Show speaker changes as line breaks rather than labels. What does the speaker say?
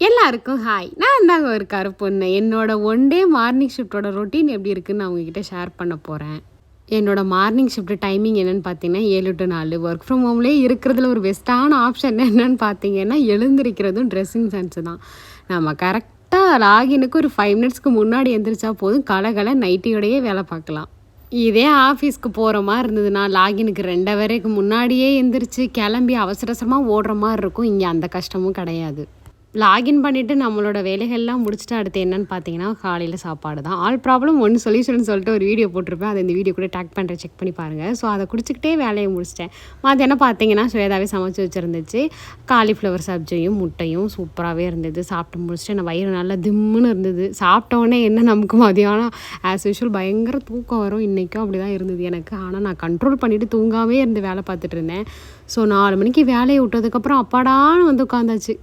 எல்லாருக்கும் ஹாய். நான் தாங்க ஒரு கருப்பொண்ணு. என்னோட ஒன் டே மார்னிங் ஷிஃப்ட்டோட ரொட்டீன் எப்படி இருக்குன்னு நான் உங்ககிட்ட ஷேர் பண்ண போகிறேன். என்னோட மார்னிங் ஷிஃப்ட் டைமிங் என்னென்னு பார்த்தீங்கன்னா 7 to 4. ஒர்க் ஃப்ரம் ஹோம்லேயே இருக்கிறதுல ஒரு பெஸ்ட்டான ஆப்ஷன் என்னென்னு பார்த்தீங்கன்னா எழுந்திருக்கிறதும் ட்ரெஸ்ஸிங் சென்ஸு தான். நம்ம கரெக்டாக லாகினுக்கு ஒரு 5 மினிட்ஸ்க்கு முன்னாடி எழுந்திரிச்சா போதும், கலகல நைட்டியோடையே வேலை பார்க்கலாம். இதே ஆஃபீஸ்க்கு போகிற மாதிரி இருந்ததுன்னா லாகினுக்கு 2 ஹவருக்கு முன்னாடியே எழுந்திரிச்சு கிளம்பி அவசர அவசரமாக ஓடுற மாதிரி இருக்கும். இங்கே அந்த கஷ்டமும் கிடையாது. லாகின் பண்ணிவிட்டு நம்மளோட வேலைகள்லாம் முடிச்சுட்டு அடுத்து என்னென்னு பார்த்தீங்கன்னா காலையில் சாப்பாடு தான். ஆல் ப்ராப்ளம் ஒன் சொல்யூஷன் சொல்லிட்டு ஒரு வீடியோ போட்டிருப்பேன். அதை இந்த வீடியோ கூட டேக் பண்ணுறேன், செக் பண்ணி பாருங்கள். ஸோ அதை குடிச்சிக்கிட்டே வேலையை முடிச்சிட்டேன். மத்தியானம் பார்த்தீங்கன்னா ஸ்வேதாவே சமைச்சு வச்சுருந்துச்சு. காலிஃப்ளவர் சப்ஜியும் முட்டையும் சூப்பராகவே இருந்தது. சாப்பிட்டு முடிச்சுட்டு நான் வயிறு நல்லா திம்முன்னு இருந்தது. சாப்பிட்டோன்னே என்ன நமக்கு மதியானம் ஆஸ் யூஷுவல் பயங்கர தூக்கம் வரும். இன்றைக்கும் அப்படி தான் இருந்தது எனக்கு. ஆனால் நான் கண்ட்ரோல் பண்ணிவிட்டு தூங்காமே இருந்து வேலை பார்த்துட்டு இருந்தேன். ஸோ 4 மணிக்கு வேலையை விட்டதுக்கப்புறம் அப்பாடான்னு வந்து உட்காந்தாச்சு.